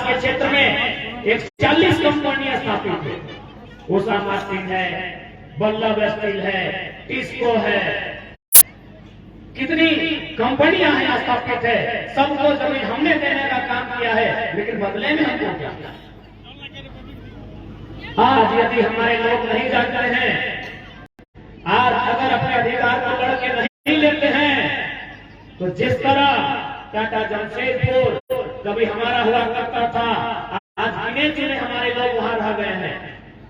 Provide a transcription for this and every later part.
आसपास के क्षेत्र में 140 कंपनियां स्थापित है। उषा मार्टिन है, बल्लभ स्टील है, टिस्को है, कितनी कंपनियां हैं स्थापित है। सबको जमीन हमने देने का काम किया है, लेकिन बदले में हमको क्या? आज यदि हमारे लोग नहीं जानते हैं, आज अगर अपने अधिकार को लड़के नहीं लेते हैं, तो जिस तरह टाटा जमशेदपुर कभी हमारा हुआ करता था, आज गिने चुने हमारे लोग वहां रह गए हैं,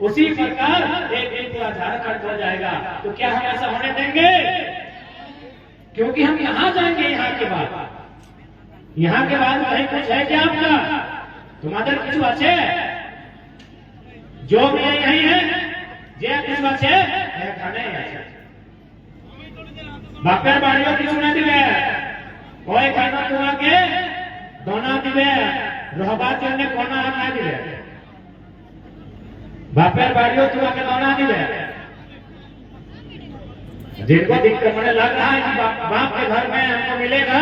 उसी प्रकार एक दिन पूरा झारखंड हो जाएगा। तो क्या हम ऐसा होने देंगे? क्योंकि हम यहां जाएंगे, यहाँ के बाद कहीं कुछ है क्या आपका? तुम्हारे कुछ अच्छे जो भी यही है, जे कुछ अच्छे खाने बापेर बाड़ियों की चुना दिवे, कोई खाना तुम्हारा के दोना दिवे, रहबा चलने कोना ना दिवे, बापेर बाड़ियों तुम्हारा के दोना दिवे। जिनको दिक्कत मुझे लग रहा है कि बाप के घर में हमको मिलेगा,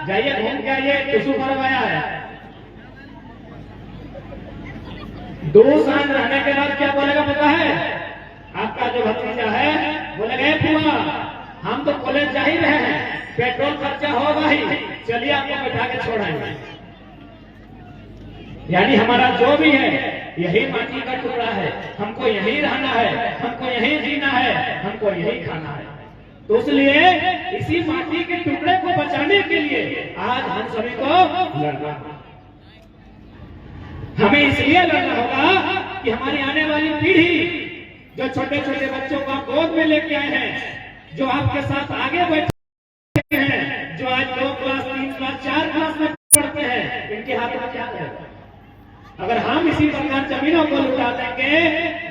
जाइए घूम के आइए, टिशू भरवाया है। 2 साल रहने के बाद क्या बोलेगा पता है? आपका जो भतीजा है बोलेगा पुआ, हम तो कॉलेज जा ही रहे हैं, पेट्रोल खर्चा होगा ही, चलिए आपको बैठा के छोड़ाएंगे। यानी हमारा जो भी है यही माटी का टुकड़ा है, हमको यही रहना है, हमको यही जीना है, हमको यही खाना है। तो इसलिए इसी माटी के टुकड़े को बचाने के लिए आज हम सभी को लड़ना है। हमें इसलिए लड़ना होगा कि हमारी आने वाली पीढ़ी, जो छोटे छोटे बच्चों को आप गोद में लेके आए हैं, जो आपके साथ आगे बैठे हैं, जो आज 2 क्लास 3 क्लास 4 क्लास में पढ़ते हैं, इनके हाथ में क्या है? अगर हम इसी प्रकार जमीनों को लुटा देंगे,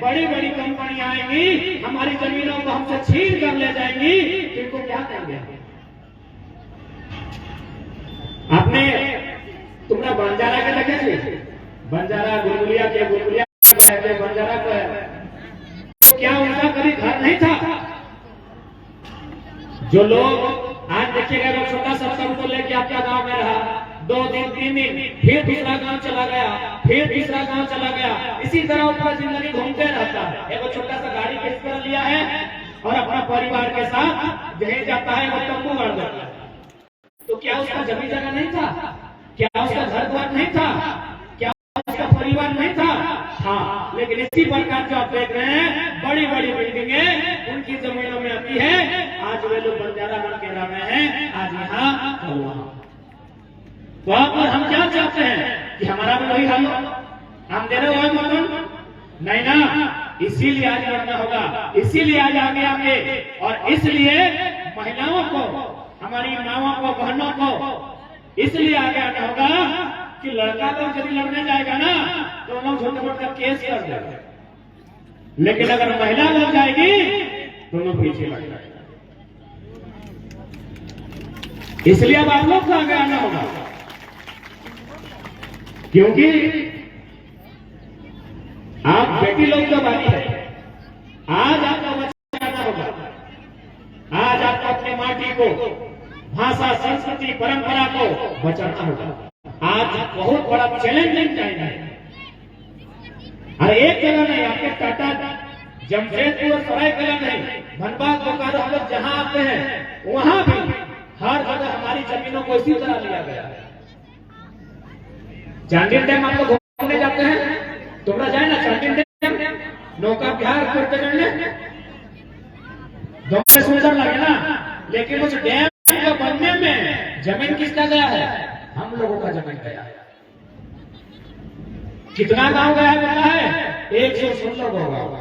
बड़ी बड़ी कंपनियां आएंगी, हमारी जमीनों को हमसे छीन कर ले जाएंगी, तो इनको क्या देंगे? आपने तुमने बंजारा के देखे थे? बंजारा गुलगुलिया के बंजारा को है, तो क्या उनका कभी घर नहीं था? जो लोग आज देखिएगा, वो छोटा सा को लेके आपका गांव में रहा, 2 दिन 3 दिन, फिर दूसरा गांव चला गया, फिर तीसरा गांव चला गया, इसी तरह ऊपर जिंदगी घूमते रहता है। एक छोटा सा गाड़ी किस तरह लिया है और अपना परिवार के साथ जहीं जाता है वो तंबू गाड़ देता है। तो क्या उसका जमीन जगह नहीं था? क्या उसका घर द्वार नहीं था? क्या उसका परिवार नहीं था? हाँ, लेकिन इसी प्रकार जो आप देख रहे हैं, बड़ी बड़ी बिल्डिंगें उनकी जमीनों में आती है। आज वे लोग बंजारा बन के रह रहे हैं, आज यहाँ और वहाँ। तो आप हम क्या चाहते हैं कि हमारा भी वही हाल हो? हम दे रहे हो मतलब नहीं ना, इसीलिए आज लड़ना होगा, इसीलिए आज आगे आगे, और इसलिए महिलाओं को, हमारी माओं को, बहनों को इसलिए आगे आना होगा कि लड़का तो यदि लड़ने जाएगा ना, तो लोग छोटे मोटे केस कर देगा, लेकिन अगर महिला लड़ जाएगी तो लोग पीछे लग जाएगा। इसलिए अब आप लोग को आगे आना होगा, क्योंकि आप बेटी लोग तो बाकी है। आज आपको बचाना होगा, आज आपको अपनी माटी को, भाषा, संस्कृति, परंपरा को बचाना होगा। आज बहुत बड़ा चैलेंजिंग टाइम है। अरे एक जगह नहीं, आपके टाटा जमशेदपुर और सरायकेला नहीं, धनबाद बोकारो हम लोग जहां आते हैं वहां भी हर जगह हमारी जमीनों को इसी तरह लिया गया है। चांडिल डैम आप लोग घूमने जाते हैं, तुम्हारा जाए ना चांडिल डैम, नौका बिहार करते रहने, सुंदर लगे ना, लेकिन उस डैम को बनने में जमीन किसका गया है? हम लोगों का जमीन गया है। कितना गांव गया है पता है? 116 होगा।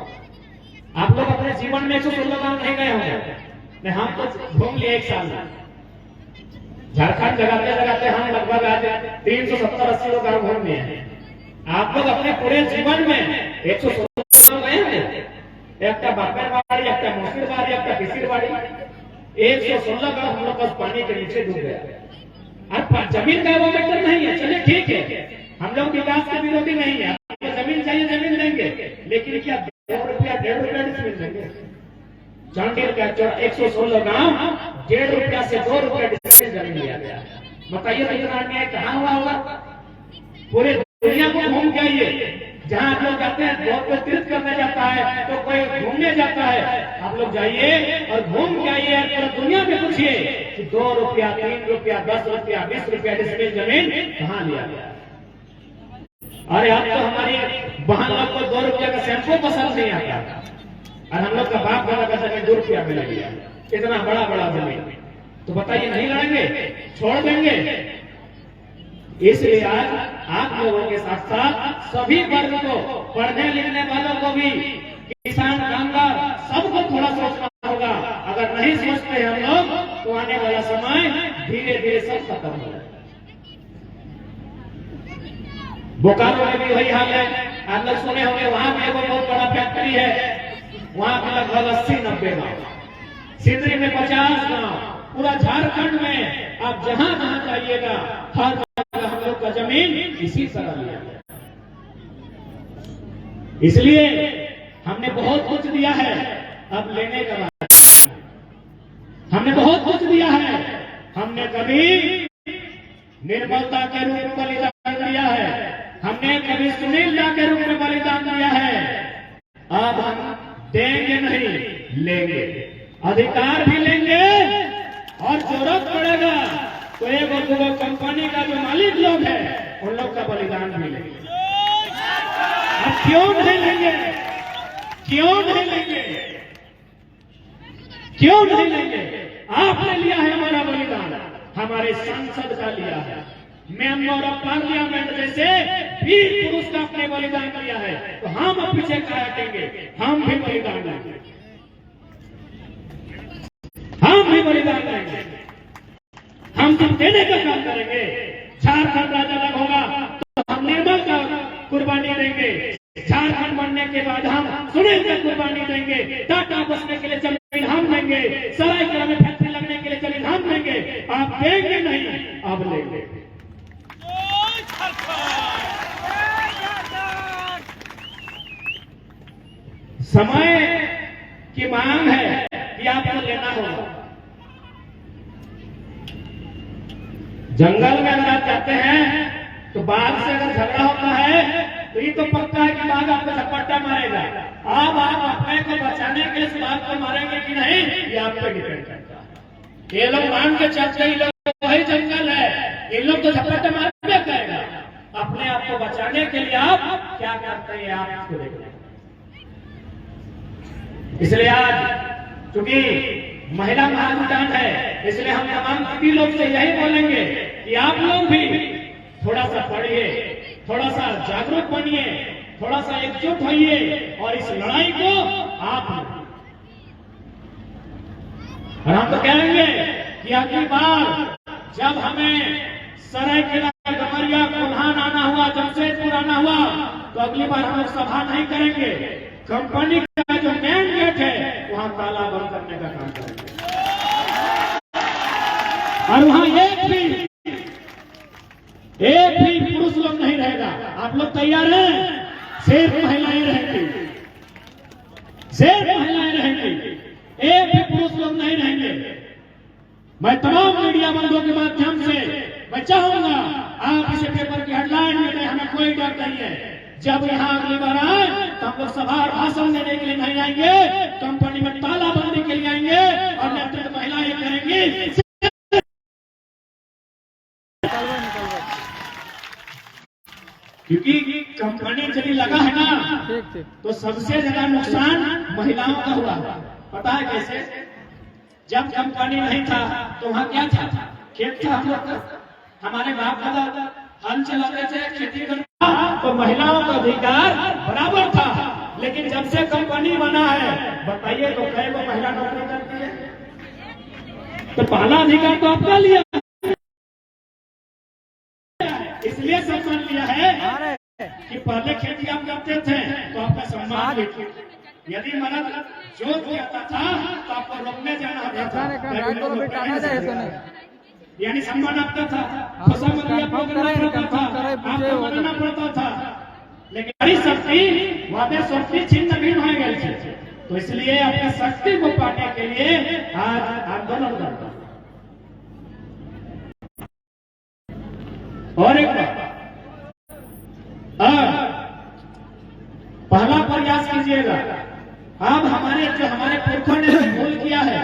आप लोग अपने जीवन में 116 गांव नहीं गए होंगे, हम तो घूम लिए 1 साल में। झारखंड लगाते लगाते हम लगभग आज 370-80 लोग गांव घूम लिए हैं। आप लोग अपने पूरे जीवन में 116 गांव गए होंगे, एक बापेर बाड़ी, एक मौसीर बाड़ी, एक किसिर बाड़ी, 116 गांव हम लोग बस पानी के नीचे डूब गया। अब जमीन का वो मैटर नहीं है, चलिए ठीक है, हम लोग विकास के विरोधी नहीं है, आपको जमीन चाहिए जमीन देंगे, लेकिन क्या 1.5 रुपया डिसमिल देंगे? चांडिल का 116 गांव 1.5 रुपया से 2 रुपया डिसमिल जमीन लिया गया। बताइए तो इतना अन्याय कहाँ हुआ होगा? पूरे दुनिया को घूम के आइए। जहाँ आप लोग जाते हैं, बहुत कोई तीर्थ करने जाता है तो कोई घूमने जाता है, आप लोग जाइए और घूम के आइए और पूरा दुनिया में पूछिए कि 2 रुपया, 3 रुपया, 10 रुपया, 20 रुपया डिसमिल जमीन कहाँ लिया गया। अरे अब तो हमारी बहन लोग को 2 रुपया का शैम्पू पसंद नहीं आता और हम लोग का बाप दादा का जमीन 2 रुपया में ले लिया, इतना बड़ा बड़ा जमीन। तो बताइए नहीं लड़ेंगे, छोड़ देंगे? इसलिए आज आप लोगों के साथ साथ सभी वर्ग को, पढ़ने लिखने वालों को भी, किसान, कामगार, सबको थोड़ा सोचना होगा। अगर नहीं सोचते हम लोग तो आने वाला समय धीरे धीरे सब खत्म हो जाएगा। बोकारो में भी वही हाल है। आप लोग सुने होंगे, वहां पे बहुत बड़ा फैक्ट्री है, वहां पे लगभग 80-90 गाँव, सिंदरी में 50 गाँव, पूरा झारखंड में आप जहां जहां जाइएगा हर जगह हम लोग का जमीन इसी तरह लिया। इसलिए हमने बहुत कुछ दिया है, अब लेने का बात। हमने बहुत कुछ दिया है, हमने कभी निर्मलता के रूप में बलिदान दिया है, हमने कभी सुनीलता के रूप में बलिदान दिया है। अब हम देंगे नहीं, लेंगे, अधिकार भी लेंगे और जरूरत पड़ेगा तो एक और 2 कंपनी का जो मालिक लोग है उन लोग का बलिदान भी लेंगे। अब क्यों नहीं लेंगे? क्यों नहीं लेंगे? क्यों नहीं लेंगे? आपने लिया है हमारा बलिदान, हमारे सांसद का लिया है, मेंबर ऑफ पार्लियामेंट जैसे वीर पुरुष का अपने बलिदान दिया है, तो हम अब पीछे क्या हटेंगे? हम भी बलिदान देंगे, हम भी बलिदान देंगे। हम जब देने का काम करेंगे, झारखंड राज्य अलग होगा तो हम निर्मल का कुर्बानी देंगे, झारखंड बनने के बाद हम सुनील का कुर्बानी देंगे, टाटा बसने के लिए जमीन हम देंगे, सरायकेला में फैक्ट्री लगने के लिए जमीन हम देंगे। आप देंगे नहीं, अब लेंगे। समय की मांग है कि आपको लेना होगा। जंगल में अगर आप जाते हैं तो बाघ से अगर झगड़ा होता है तो ये तो पक्का है कि बाघ आपको झपट्टा मारेगा। अब आप अपने को बचाने के लिए बाघ को मारेंगे कि नहीं, ये आप पे डिपेंड करता है। ये लोग मान के चलते ही लोग वही जंगल है, ये लोग तो झपट्टा मारने करेगा। अपने आप को बचाने के लिए आप क्या करते हैं, आप इसको देखना। इसलिए आज चूंकि महिला महाभियान है, इसलिए हम तमाम सभी लोग से यही बोलेंगे कि आप लोग भी थोड़ा सा पढ़िए, थोड़ा सा जागरूक बनिए, थोड़ा सा एकजुट होइए और इस लड़ाई को आप, और हम तो कहेंगे कि अगली बार जब हमें सरायकेला, डमरिया, कोल्हान आना हुआ, जमशेदपुर आना हुआ, तो अगली बार हम लोग सभा नहीं करेंगे, कंपनी का जो मेन गेट है वहां ताला बंद करने का काम करेंगे और वहां एक भी पुरुष लोग नहीं रहेगा। आप लोग तैयार हैं? सिर्फ महिलाएं रहेंगी, सिर्फ महिलाएं रहेंगी, एक भी पुरुष लोग नहीं रहेंगे। मैं तमाम मीडिया बंधुओं के माध्यम से मैं चाहूंगा आप इसे पेपर की हेडलाइन में दें, हमें कोई डर नहीं है। जब यहाँ अगली बार आए तो हम लोग सभा और भाषण देने के लिए नहीं आएंगे, कंपनी में तालाबंदी के लिए आएंगे और नेतृत्व महिलाएं करेंगी। क्योंकि कंपनी जब लगा है ना तो सबसे ज्यादा नुकसान महिलाओं का हुआ। पता है कैसे? जब कंपनी नहीं था तो वहां क्या था? खेत था हम लोग का, हमारे बाप दादा हल चलाते थे, खेती करना, तो महिलाओं का अधिकार बराबर था। लेकिन जब से कंपनी बना है, बताइए तो कई को महिला नौकरी करती है, तो पहला अधिकार तो आपका लिया, इसलिए सम्मान लिया है कि पहले खेती आप करते थे तो आपका सम्मान देखिए। यदि मर्द जोत करता था तो आपको रोकने जाना होता था, यानी सम्मान आपका था, फसल मंडी आपको करना पड़ता था, आपको बनना पड़ता था। लेकिन नारी शक्ति वादे शक्ति छिन्न भिन्न हो गई थी, तो इसलिए अपने शक्ति को पाने के लिए आज आंदोलन करता। और एक बात, पहला प्रयास कीजिएगा। अब हमारे पुरखों ने जो भूल किया है,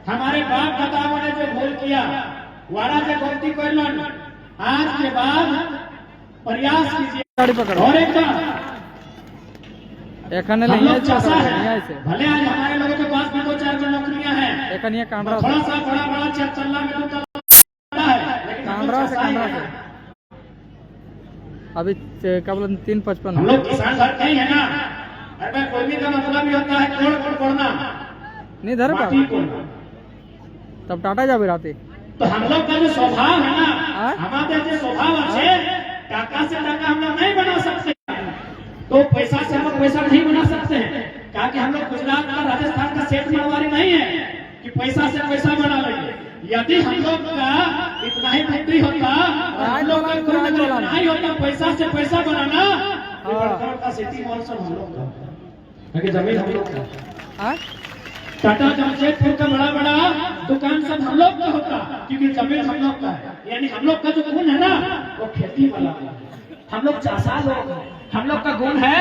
हमारे बाप दादाओं ने जो भूल किया, वाड़ा से गलती कर लो, आज के बाद प्रयास कीजिए। और एक এখানে हम लोग चासा है, भले आज हमारे लोगों के पास भी 2-4 जो नौकरियां हैं, थोड़ा सा बड़ा चला में तो है, लेकिन अभी क्या बोला 355 हम लोग किसान घर नहीं है ना। अगर कोई का मतलब ही होता है कोड़ना नहीं धर पा माटी कोड़ना। तब टाटा जाबे राते तो हम लोग का जो स्वभाव है ना, हमारे जो स्वभाव है, टाका से टाका हम लोग नहीं बना सकते, तो पैसा से हम लोग पैसा नहीं बना सकते हैं। क्योंकि हम लोग गुजरात का राजस्थान का सेठ मारवाड़ी नहीं है कि पैसा से पैसा बना लेंगे। यदि हम लोग का इतना ही बुद्धि होता, हम लोग का इतना ही होता पैसा से पैसा बनाना, का सिटी मॉल सब हम लोग का, जमीन हम लोग का, टाटा जमशेदपुर का बड़ा दुकान सब हम लोग का होता, क्योंकि जमीन हम लोग का है। यानी हम लोग का जो गुण है ना, वो खेती वाला है। हम लोग चासा लोग हैं। हम लोग का गुण है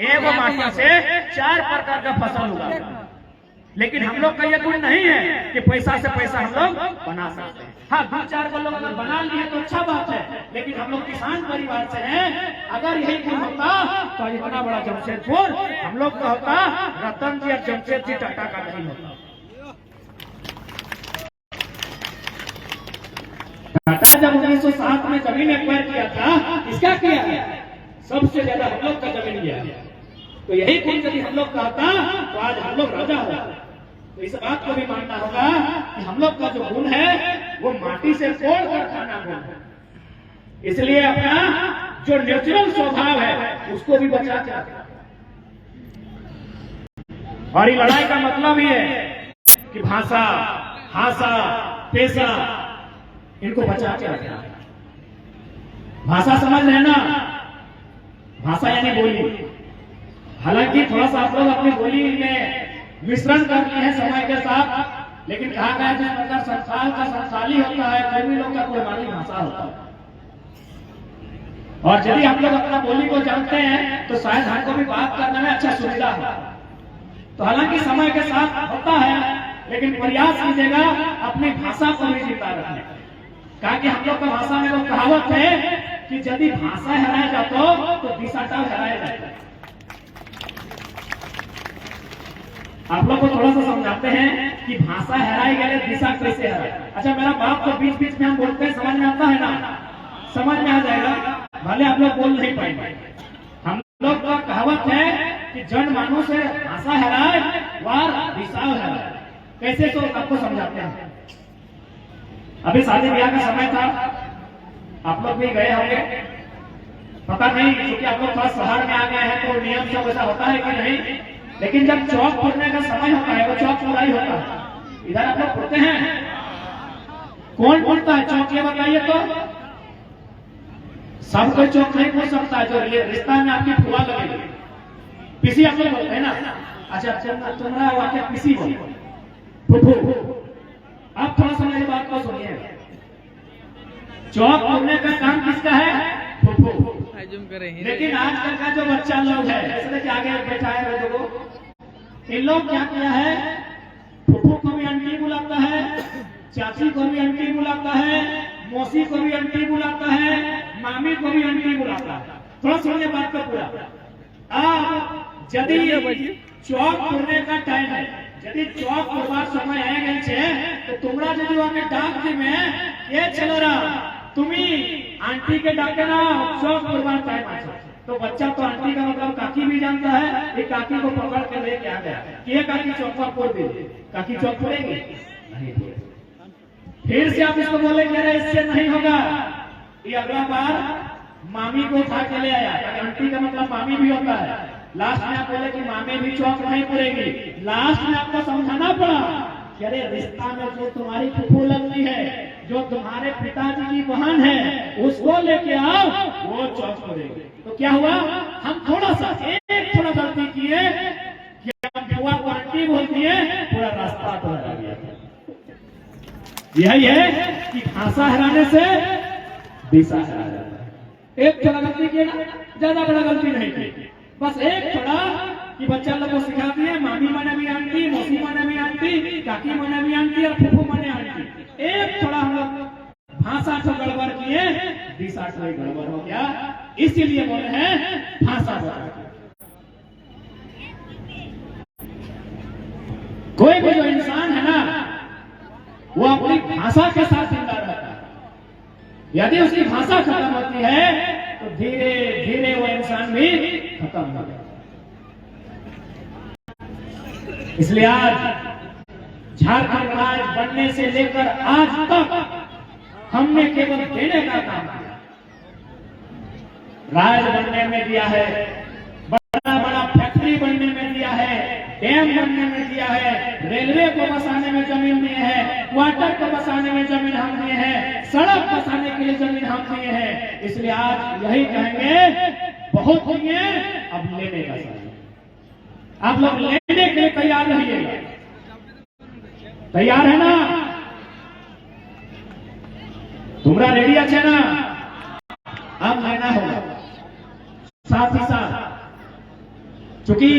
एक माटी से 4 प्रकार का फसल उगाना। लेकिन हम लोग का ये गुण नहीं है कि पैसा से पैसा हम लोग बना सकते हैं। हाँ, 2-4 को लोग अगर बना लिए तो अच्छा बात है, लेकिन हम लोग किसान परिवार से हैं। अगर यही गुण होता तो इतना बड़ा जमशेदपुर हम लोग का होता, रतन जी और जमशेद जी टाटा का नहीं होता। टाटा जब 1907 में जमीन एक्वायर किया था, किसका किया है? सबसे ज्यादा हम लोग का जमीन लिया है। तो यही गुण यदि हम लोग का होता तो आज हम लोग राजा होता। तो इस बात को भी मानना होगा कि हम लोग का जो गुण है वो माटी से तोड़ कर खाना गुण है। इसलिए अपना जो नेचुरल स्वभाव है उसको भी बचा के रखना। और ये लड़ाई का मतलब ही है कि भाषा, हासा, पेशा, इनको बचा के रखना। भाषा समझ रहे ना? भाषा यानी बोली। हालांकि थोड़ा सा आप लोग अपनी बोली में मिश्रण करते हैं समय के साथ, लेकिन कहा गया है अगर संथाल का संथाली होता है, कोई लोग का कोई भाषा होता है। और यदि आप लोग अपना बोली को जानते हैं तो शायद हमको भी बात करने में अच्छा सुविधा है। तो हालांकि समय के साथ होता है, लेकिन प्रयास कीजिएगा अपनी भाषा को भी जिंदा रखने का। कहा कि हम लोग का भाषा में वो कहावत है कि यदि भाषा हराया जाता तो दिशाटा हराया जाता है। आप लोग को थोड़ा सा समझाते हैं कि भाषा हराई गए, दिशा कैसे हराए। अच्छा, मेरा बात तो बीच बीच में हम बोलते हैं, समझ में आता है ना? समझ में आ जाएगा, भले आप लोग बोल नहीं पाएंगे। हम लोग का कहावत है कि जन मानो से भाषा हराए वार दिशा हराए। कैसे? तो आपको समझाते हैं। अभी शादी ब्याह का समय था, आप लोग भी गए होंगे, पता नहीं, क्योंकि आप लोग थोड़ा शहर में आ गए हैं तो नियम सब ऐसा होता है कि नहीं। लेकिन जब चौक फोड़ने का समय होता है, वो चौक फोड़ाई होता है। इधर आप लोग फोड़ते हैं, कौन फोड़ता है चौक? ये बताइए तो। सब कोई चौक नहीं फोड़ सकता है। जो रिश्ता में आपकी फुआ लगेगी, पीसी आप लोग बोलते हैं ना। अच्छा, तुम्हारा वाक्य पीसी बोल। अब थोड़ा सा मेरी बात को सुनिए। चौक फोड़ने का काम किसका है? फुफू। लेकिन आजकल का जो बच्चा लोग है, इसलिए कि आगे बैठा है लोगों, इन लोग क्या किया है, फुफू को भी आंटी बुलाता है, चाची को भी आंटी बुलाता है, मौसी को भी आंटी बुलाता है, मामी को भी आंटी बुलाता है। थोड़ा सुनिए बात को पूरा। अब यदि चौक फोड़ने का टाइम है, यदि चौक फोड़वा समय आ गए तो तुम्हारा जो डाक में ये चलो रहा, तुम्हें आंटी के डाके ना चौक फोड़वा टाइम आ। तो बच्चा तो आंटी का मतलब काकी भी जानता है। ये काकी को पकड़ के लेके आ गया कि ये काकी चौक पर फोड़ दे। काकी चौक फोड़ेगी नहीं फोड़ेगी। फिर से आप इसको बोलेंगे अरे इससे नहीं होगा, ये अगला बार मामी को उठा के ले आया। आंटी का मतलब मामी भी होता है। लास्ट में आप बोले कि मामी भी चौक नहीं फोड़ेगी। लास्ट में आपको समझाना पड़ा कि अरे रिश्ता में जो तुम्हारी फूफू लगती है, जो तुम्हारे पिताजी की बहन है, उसको लेके आओ, वो चौक फोड़ेगी। तो क्या हुआ, हम थोड़ा सा एक थोड़ा गलती किए कि हम बुआ को आंटी बोल दिए, पूरा रास्ता तो हरा गया। यही है कि भाषा हराने से दिशा हरा जाता है। एक थोड़ा गलती किया ना, ज्यादा बड़ा गलती नहीं की। बस एक थोड़ा कि बच्चा लोग को सिखा दिए मामी माने भी आंटी, मौसी माने भी आंटी, काकी माने भी आंटी और फूफू माने आंटी। एक थोड़ा हम लोग भाषा तो गड़बड़ किए, दिशा से गड़बड़ हो गया, इसीलिए बोले हैं भाषा बदल। कोई भी जो इंसान है ना, वो अपनी भाषा के साथ जिंदा रहता है। यदि उसकी भाषा खत्म होती है तो धीरे धीरे वो इंसान भी खत्म हो जाता है। इसलिए आज झारखंड राज्य बनने से लेकर आज तक हमने केवल देने का काम किया। राज्य बनने में दिया है, बड़ा बड़ा फैक्ट्री बनने में दिया है, डैम बनने में दिया है, रेलवे को बसाने में जमीन दिए है, वाटर को बसाने में जमीन हम दिए हैं, सड़क बसाने के लिए जमीन हम दिए हैं। इसलिए आज यही कहेंगे बहुत दिए, अब लेने का समय। आप लोग लेने के लिए तैयार रहिएगा, तैयार है ना? तुम्हारा रेडी है ना? अब लेना होगा। साथ ही साथ चूंकि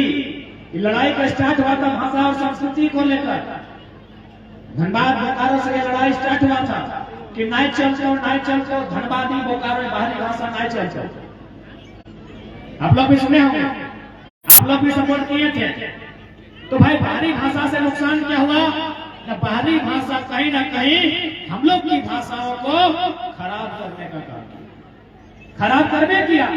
लड़ाई का स्टार्ट हुआ था भाषा और संस्कृति को लेकर, धनबाद बोकारो से ये लड़ाई स्टार्ट हुआ था कि नहीं चलते धनबादी बोकारो बाहरी भाषा नहीं चलते। आप लोग भी सुने होंगे, आप लोग भी सपोर्ट किए थे। तो भाई बाहरी भाषा से नुकसान क्या हुआ? ना बाहरी भाषा कहीं ना कहीं हम लोग की भाषाओं को खराब करने का काम, खराब करने किया।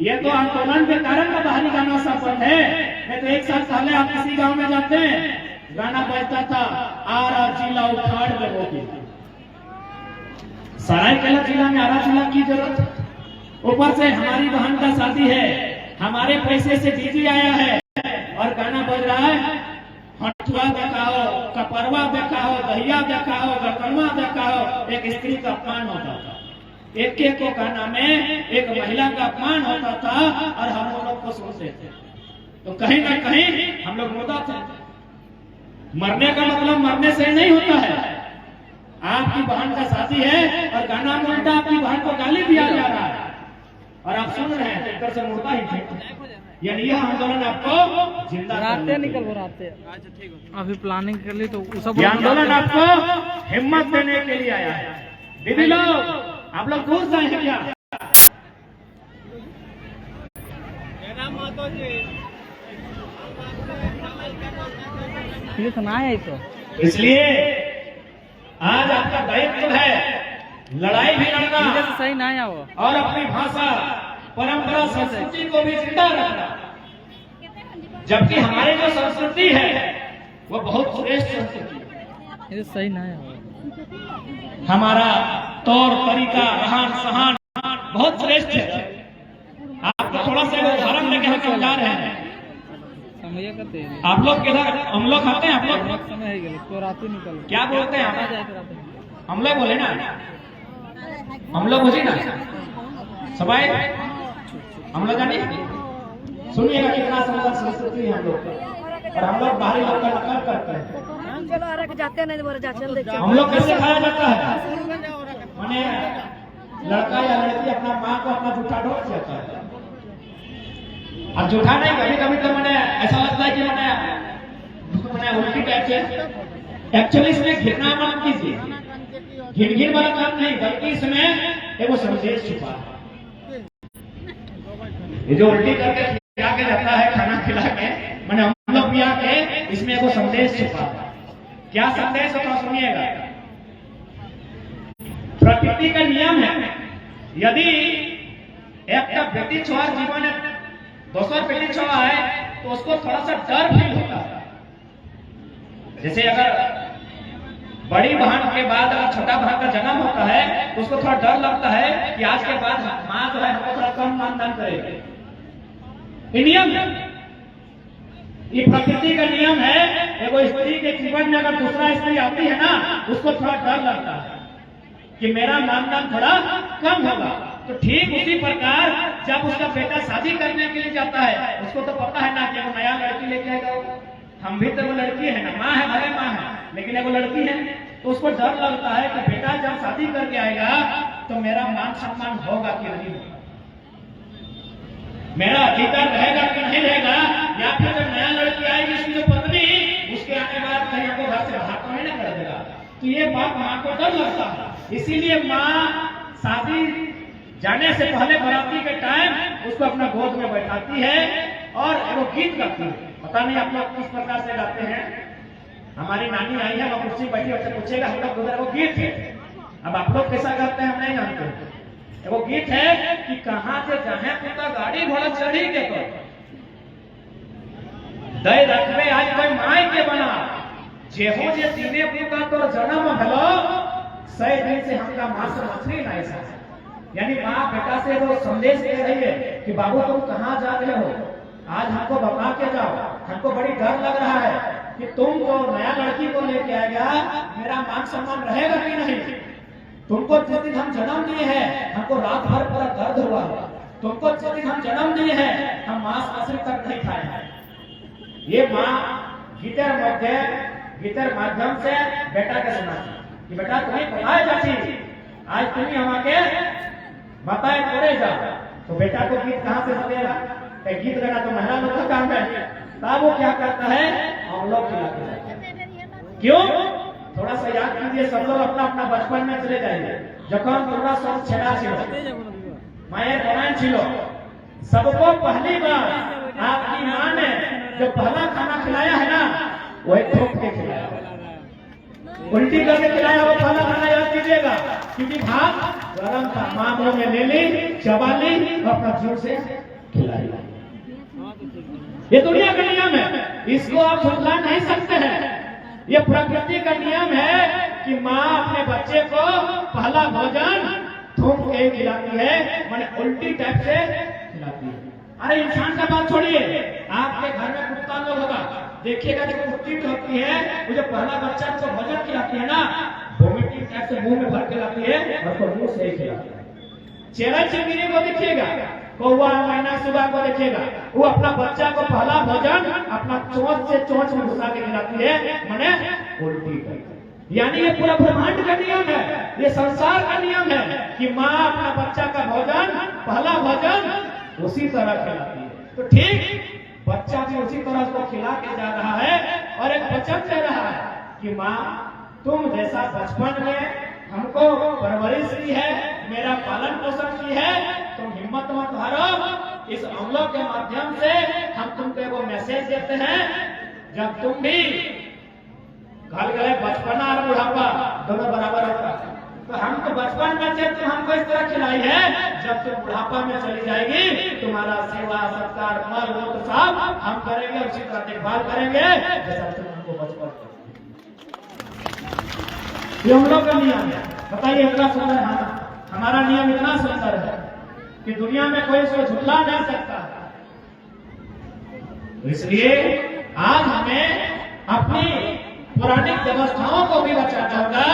ये तो आंदोलन के कारण का बाहरी गाना सब बंद है। नहीं तो एक साल पहले आप किसी गांव में जाते हैं, गाना बजता था आरा जिला उखाड़ लगोगी। सरायकेला जिला में आरा जिला की जरूरत? ऊपर से हमारी बहन का शादी है, हमारे पैसे से डीजे आया है और गाना बज रहा है, हथुआ दिखाओ, कपरवा दिखाओ, दहिया दिखाओ, गरकनवा दिखाओ। एक स्त्री का अपमान होता था, एक एक को गाना में एक महिला का अपमान होता था और हम लोग को सुनते थे। तो कहीं ना कहीं हम लोग मुर्दा थे। मरने का मतलब मरने से नहीं होता है। आपकी बहन का शादी है और गाना में उल्टा आपकी बहन को गाली दिया जा रहा है और आप सुन रहे हैं, इधर से मुर्दा ही थे। यानी यह आंदोलन आपको जिंदा राते निकल राते अभी प्लानिंग कर ली, तो सब यह आंदोलन आपको हिम्मत देने के लिए आया है। दीदी लोग, आप लोग खुश हैं क्या? ये सुना है तो इसलिए आज आपका दायित्व है लड़ाई भी लड़ना सही ना है वो, और अपनी भाषा, परंपरा, संस्कृति को भी जिंदा रखना। जबकि हमारी जो संस्कृति है वो बहुत श्रेष्ठ संस्कृति है। ये सही ना है वो। हमारा तौर तरीका, रहन सहन बहुत श्रेष्ठ है। आपको थोड़ा सा उदाहरण लेके हम समझा रहे हैं। आप लोग किधर, हम लोग खाते हैं, आप लोग समय है तो रात निकल क्या बोलते हैं? हम लोग बोले ना, हम लोग बुझी ना सबाई, हम लोग जानी। सुनिएगा कितना सुंदर संस्कृति है हम लोग का, और हम लोग बाहरी लोग का नकल करते हैं। हम लोग कैसे खाया जाता है? माने लड़का या लड़की अपना माँ को अपना जूठा ढोक जाता है। अब जूठा नहीं, कभी कभी तो मैंने ऐसा लगता है कि मैंने उल्टी टाइप से। एक्चुअली इसमें घिरना मत कीजिए, घिन वाला काम नहीं, बल्कि इसमें एक वो संदेश छुपा है। ये जो उल्टी करके खिला के जाता है, खाना खिला के, मैंने हम लोग भी आके इसमें वो संदेश छुपा है। क्या संदेश होता सुनिएगा। प्रकृति का नियम है, यदि एक व्यक्ति छोड़ जीवन दोसर पीढ़ी छोड़ा है तो उसको थोड़ा सा डर फील होता है। जैसे अगर बड़ी बहन के बाद अगर छोटा बहन का जन्म होता है तो उसको थोड़ा डर लगता है कि आज के बाद माँ जो है हमको थोड़ा कम मानदान करेगी। ये नियम है, ये प्रकृति का नियम है। एगो स्त्री के जीवन में अगर दूसरा स्त्री आती है ना, उसको थोड़ा डर लगता है कि मेरा मानदान थोड़ा कम होगा। तो ठीक उसी प्रकार जब उसका बेटा शादी करने के लिए जाता है, उसको तो पता है ना कि वो नया लड़की लेके आएगा। हम भी तो वो लड़की है ना, माँ है, भले माँ है, लेकिन वो लड़की है, तो उसको डर लगता है कि बेटा जब शादी करके आएगा तो मेरा मान सम्मान होगा कि नहीं होगा। मेरा अधिकार रहेगा कि नहीं रहेगा, या फिर जब नया लड़की आएगी उसकी जो पत्नी, उसके आने के बाद कहीं हमको घर से बाहर तो नहीं ना कर देगा। तो ये बात माँ को डर लगता है, इसीलिए माँ शादी जाने से पहले बराती के टाइम उसको अपना गोद में बैठाती है और वो गीत गाती है। पता नहीं आप लोग किस प्रकार से गाते हैं। हमारी नानी आई है, वो कुर्सी बैठी है, पूछेगा हम लोग उधर वो गीत है। अब आप लोग कैसा करते हैं हम नहीं जानते। वो गीत है कि कहां से जहे पुता गाड़ी घोड़ा चढ़ी के तो दय रखबे आज कोई माय के बना, जेहो जे दीने पुता तो जन्म भलो, 100 दिन से हमका मांस मछली नहीं सा। यानी माँ बेटा से वो संदेश दे रही है कि बाबू तुम कहाँ जा रहे हो, आज हमको बता के जाओ, हमको बड़ी डर लग रहा है कि तुम जो नया लड़की को लेके आएगा मेरा मान सम्मान रहेगा कि नहीं। तुमको जिस दिन हम जन्म दिए हैं हमको रात भर पूरा दर्द हुआ, तुमको जिस दिन हम जन्म दिए हैं हम मांस मछली तक नहीं खाए। ये माँ गीतर माध्यम से बेटा के सुनाती कि बेटा तुम्हें पता है चाची, आज तुम्हें हम आके बताए करे जाओ। तो बेटा को गीत कहाँ से बनेगा, गीत गाना तो महिला लोग का काम है। तब वो क्या करता है, हम लोग खिलाते। क्यों, थोड़ा सा याद कीजिए, सब लोग अपना अपना बचपन में चले जाइए। जखन थोड़ा सब छेड़ा छिलो माए बनान छिलो, सबको पहली बार आपकी माँ ने जो पहला खाना खिलाया है ना, वही ठोक के खिलाया, उल्टी करके खिलाया। वो पहला खाना याद कीजिएगा, क्योंकि भात गरम था, माँ मुंह में ले ली, चबा ली, अपना जोर से खिलाई। ये दुनिया का नियम है, इसको आप झुठला नहीं सकते हैं। ये प्रकृति का नियम है कि माँ अपने बच्चे को पहला भोजन थूक के खिलाती है, माने उल्टी टाइप से खिलाती है। अरे इंसान का बात छोड़िए, आपके घर में कुत्ता लोग होगा, देखिएगा जो कुत्ती होती है वो जो पहला बच्चा को भोजन खिलाती है ना, वोमिटिंग टाइप से मुंह में भर के लाती है और मुंह से ही खिलाती है। चेहरा चिमनी को देखिएगा, कौवा मैना सुबह को देखिएगा, वो अपना बच्चा को पहला भोजन अपना चोंच से चोंच में घुसा के खिलाती है, माने उल्टी करती। यानी ये पूरा ब्रह्मांड का नियम है, ये संसार का नियम है कि माँ अपना बच्चा का भोजन पहला भोजन उसी तरह खिलाती है। तो ठीक बच्चा भी उसी तरह उसको खिला के जा रहा है और एक वचन दे रहा है कि माँ तुम जैसा बचपन में हमको परवरिश की है, मेरा पालन पोषण की है, तुम हिम्मत मत हारो। इस अमलों के माध्यम से हम तुमको वो मैसेज देते हैं, जब तुम भी घर गए बचपना और बुढ़ापा दोनों बराबर होता, तो हम तो बचपन में से तुम हमको इस तरह खिलाई है, जब तुम बुढ़ापा में चली जाएगी तुम्हारा सेवा सत्कार मल लोग सब हम करेंगे, उसी तरह देखभाल करेंगे जैसा तुम हमको बचपन। ये हम लोग का नियम है। बताइए इतना सुंदर है, हमारा नियम इतना सुंदर है कि दुनिया में कोई इसको झुठला नहीं सकता। इसलिए आज हमें अपनी पौराणिक व्यवस्थाओं को भी बचाना होगा,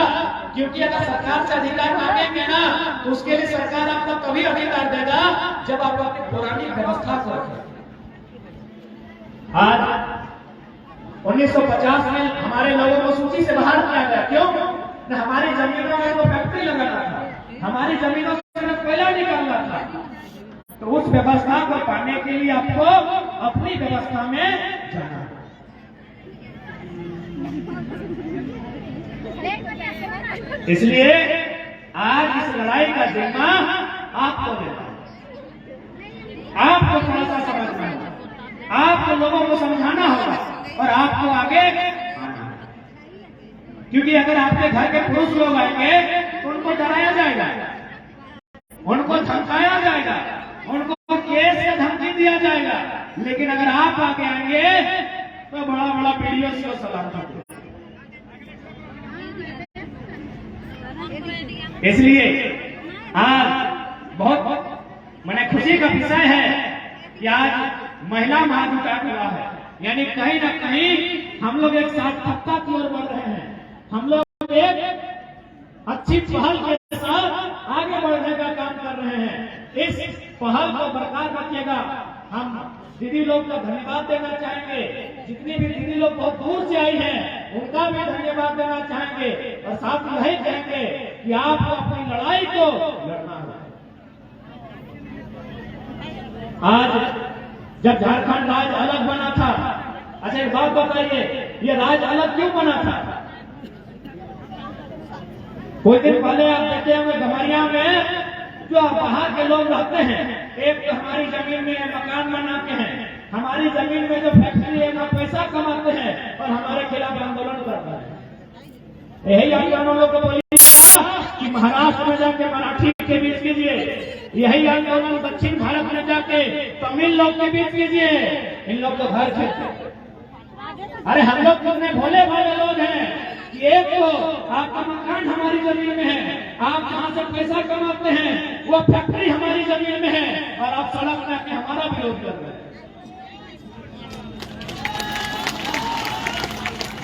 क्योंकि अगर सरकार से अधिकार मांगेंगे ना तो उसके लिए सरकार आपको तभी अधिकार देगा जब आप अपनी पौराणिक व्यवस्था को रखें। आज 1950 में हमारे लोगों को सूची से बाहर किया गया, क्यों? हमारी जमीनों में वो फैक्ट्री लगाना था, हमारी जमीनों से कोयला निकालना था। तो उस व्यवस्था को पाने के लिए आपको अपनी व्यवस्था में जाना है। इसलिए आज इस लड़ाई का जिम्मा आपको देना है, आपको थोड़ा सा समझना होगा, आपको लोगों को समझाना होगा और आपको आगे आना है। क्योंकि अगर आपके घर के पुरुष लोग आएंगे तो उनको डराया जाएगा, उनको धमकाया जाएगा, उनको केस से धमकी दिया जाएगा। लेकिन अगर आप आगे आएंगे तो बड़ा बड़ा वीडियो से सलाम करते। इसलिए आज बहुत मैंने खुशी का विषय है कि आज महिला महाधिकार हुआ है, यानी कहीं ना कहीं हम लोग एक सार्थकता की ओर बढ़ रहे हैं। हम लोग एक अच्छी पहल के साथ आगे बढ़ने का काम कर रहे हैं। इस पहल को बरकरार रखिएगा। हम दीदी लोग का धन्यवाद देना चाहेंगे, जितनी भी दीदी लोग बहुत दूर से आई हैं उनका भी धन्यवाद देना चाहेंगे और साथ ही यही कहेंगे कि आपको अपनी लड़ाई को लड़ना है। आज जब झारखंड राज्य अलग बना था, अच्छा एक बात बताइए, ये राज्य अलग क्यों बना था? कुछ दिन पहले आप देखे होंगे गमरिया में जो बाहर के लोग रहते हैं, एक तो हमारी जमीन में मकान बनाते हैं, हमारी जमीन में जो फैक्ट्री है ना पैसा कमाते हैं और हमारे खिलाफ आंदोलन करते हैं। यही आंदोलन लोग को बोलिएगा कि महाराष्ट्र में जाके मराठी के बीच कीजिए, यही आंदोलन दक्षिण भारत में जाके तमिल लोग के बीच कीजिए, इन लोग को घर खेलते। अरे हम लोग कितने भोले भाले लोग हैं कि एक तो आपका मकान हमारी जमीन में है, आप जहाँ से पैसा कमाते हैं वो फैक्ट्री हमारी जमीन में है और आप सड़क में आके हमारा विरोध कर रहे हैं।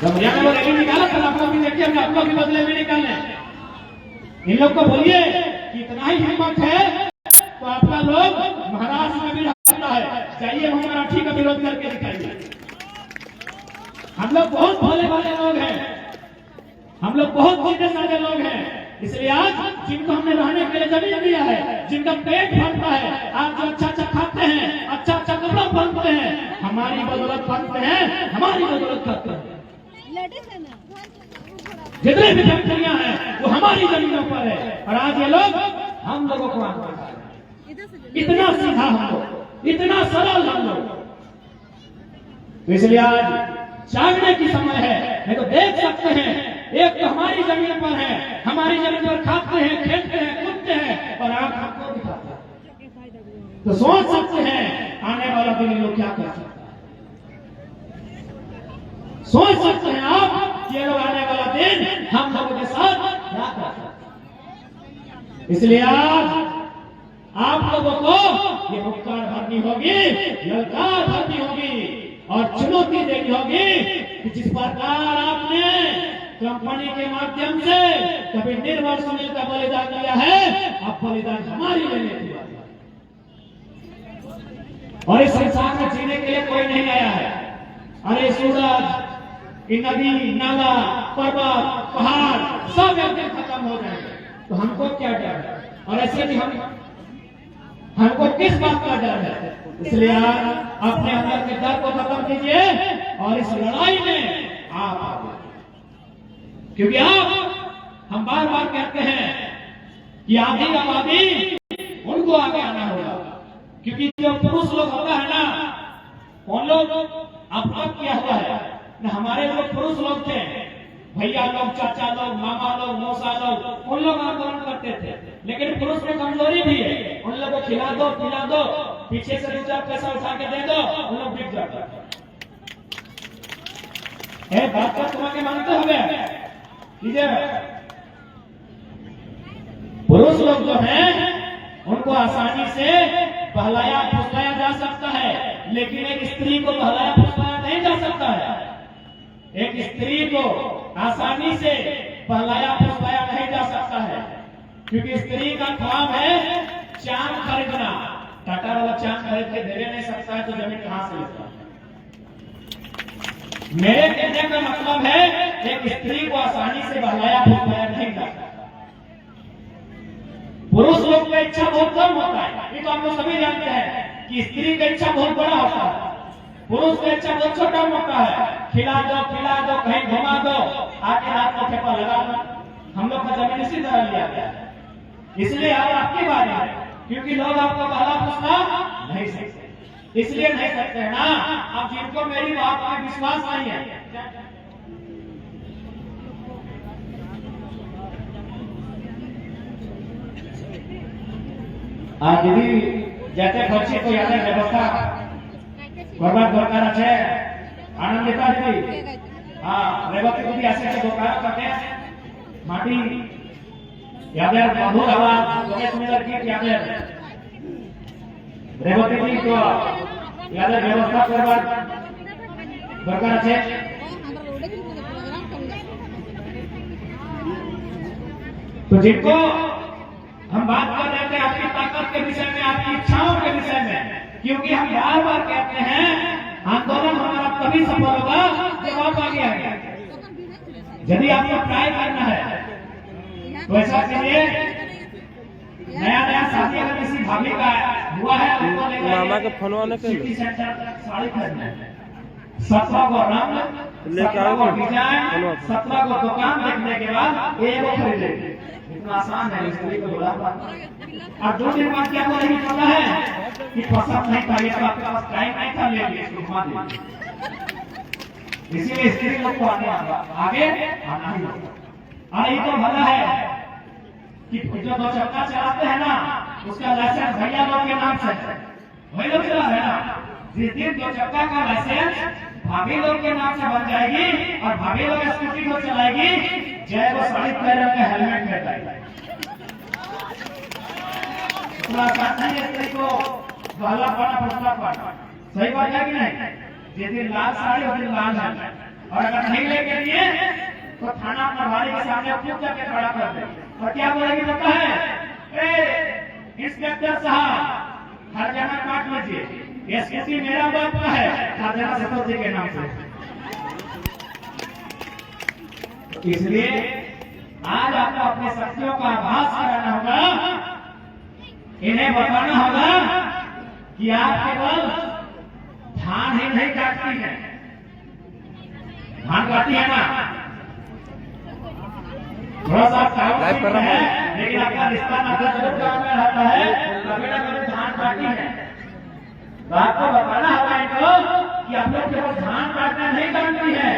जब यहाँ लोग रैली निकाला था आप लोग भी देखिए, हम आपको भी बदले में निकालने। इन लोग को बोलिए कि इतना ही हिम्मत है तो आपका लोग महाराष्ट्र में भी रहता है, जाइए हम मराठी का विरोध करके दिखाइए। हम लोग बहुत भोले भाले लोग हैं, हम लोग बहुत सीधे साधे लोग हैं, इसलिए आज जिनको हमने रहने के लिए जमीन दिया है, जिनका पेट भरता है, आप जो अच्छा अच्छा खाते हैं, अच्छा अच्छा कपड़ा पहनते हैं, हमारी बदौलत पहनते हैं, हमारी बदौलत करते हैं। जितने भी फैक्ट्रियां हैं वो हमारी जमीनों पर है और आज ये लोग हम लोगों को इतना सीधा हम लोग, इतना सरल हम लोग। तो इसलिए आज जागने की समय है। नहीं तो देख सकते हैं, एक तो हमारी जमीन पर है, हमारी जमीन पर खाते हैं, खेलते हैं, कूदते हैं और आप हमको दिखाते हैं। तो सोच सकते हैं आने वाला दिन लोग क्या कर सकते हैं, सोच सकते हैं आप ये लोग आने वाला दिन हम लोगों के साथ क्या कर सकते हैं। इसलिए आज आप लोगों को ये हुक्कार भरनी होगी, ललकार भरनी होगी और चुनौती देनी होगी कि जिस प्रकार आपने कंपनी के माध्यम से कभी निर्मल सुनील का बलिदान दिया है, अब बलिदान हमारी लेने की बात है। और इस संसार में जीने के लिए कोई नहीं आया है। अरे सूरज, ये नदी, नाला, पर्वत, पहाड़ सब एक दिन खत्म हो जाएंगे, तो हमको क्या डर है? और ऐसे भी हमको किस बात का डर है? इसलिए आप अपने अंदर के डर को खत्म कीजिए और इस लड़ाई में आप आगे, क्योंकि आप हम बार बार कहते हैं कि आधी आबादी उनको आगे आना होगा, क्योंकि जो पुरुष लोग होता है ना, उन लोग अब किया हुआ है ना, हमारे जो पुरुष लोग थे, भैया लोग, चाचा लोग, मामा लोग, मौसा लोग, उन लोग आंदोलन करते थे, लेकिन पुरुष में कमजोरी भी है। उन लोगों को खिला दो, पिला दो, पीछे से 2-4 पैसा उठा के दे दो, उन लोग बिक जाते हैं। बात का तुम्हें मानते हुए पुरुष लोग जो हैं उनको आसानी से बहलाया फुसलाया जा सकता है, लेकिन एक स्त्री को बहलाया फुसलाया नहीं जा सकता है। एक स्त्री को आसानी से बहलाया फुसलाया नहीं जा सकता है, क्योंकि स्त्री का काम है चांद खरीदना। टाटा वाला चांद खरीद के दे नहीं सकता है तो जमीन कहां से लेता है? मेरे कहने का मतलब है एक स्त्री को आसानी से बहलाया फुसलाया नहीं जा सकता। पुरुष लोग का इच्छा बहुत कम होता है, ये तो आप लोग सभी जानते हैं कि स्त्री का इच्छा बहुत बड़ा होता है, पुरुष का इच्छा बहुत छोटा होता है। खिला दो, पिला दो, कहीं घुमा दो, आके रात को ठेपा लगा दो। हम लोग का जमीन इसी तरह लिया गया है। इसलिए आज आपकी बात है, क्योंकि लोग आपको बहला फुसला नहीं सकते, इसलिए नहीं सकते हैं ना। अब जिनको मेरी बात पर विश्वास नहीं है, दीदी যাতে করছি তো ইয়াদের ব্যবস্থা করবার দরকার আছে। আনন্দিতা দিদি, হ্যাঁ, রেবতী দিদি আসছে দোকান থেকে মাটি ইয়াদের মধুর আওয়াজ তোকে সুন্দর কি ইয়াদের রেবতী দিদি তো ইয়াদের ব্যবস্থা করবার দরকার আছে। तो जिनको हम बात कर रहे थे आपकी ताकत के विषय में, आपकी इच्छाओं के विषय में, क्योंकि हम बार बार कहते हैं आंदोलन हमारा तभी सफल होगा जब आप आगे आएंगे। यदि आपको ट्राई करना है तो ऐसा कीजिए, नया नया साथी अगर किसी भाभी का हुआ है उनको लेकर मामा के फोनवा ने सिटी सेंटर साड़ी खरीदना है। 17 को रंग, लेके 17 को आओ डिजाइन, फोनवा। 17 को दुकान देखने के बाद एगो खरीदे। इतना आसान है इसलिए तो बोला। और 2 दिन बाद क्या करेंगे पता है कि पसंद नहीं था, ये तो आपके पास टाइम नहीं था, ले लिए इसको घुमा दीजिए। इसीलिए स्त्री लोग को आने आगे आना ही होगा। और ये तो भला है कि जो 2 चक्का चलाते हैं ना, उसका लाइसेंस भैया लोग के नाम से है, वही लोग चला है ना। जिस दिन 2 चक्का का लाइसेंस भाभी लोग के नाम से बन जाएगी और भाभी लोग स्कूटी को चलाएगी, जय वो साड़ी पहन के हेलमेट पहनेगी। पूरा साथ ही स्त्री को गहला पाना फसला पाना, सही बात है कि नहीं? जिस दिन लाल साड़ी उस दिन लाल है, और अगर नहीं लेके दिए तो थाना प्रभारी के सामने खूब जाके खड़ा कर दे। और क्या बोलेगी पता है? ए इंस्पेक्टर साहब, हर जगह काट लीजिए, ये स्कूटी मेरा बाप का है, हर जगह सतों जी के नाम से। इसलिए आज आपको अपने शक्तियों का आभास कराना होगा, इन्हें बताना होगा कि आप केवल धान ही नहीं काटती है, धान काटती है ना, थोड़ा सा लाइव कर रहा है, लेकिन आपका रिश्ता नाता जरूर गाँव में रहता है, कभी ना कभी धान काटती है। तो आपको बताना होगा इनको कि आप लोग केवल धान काटना नहीं काटती है।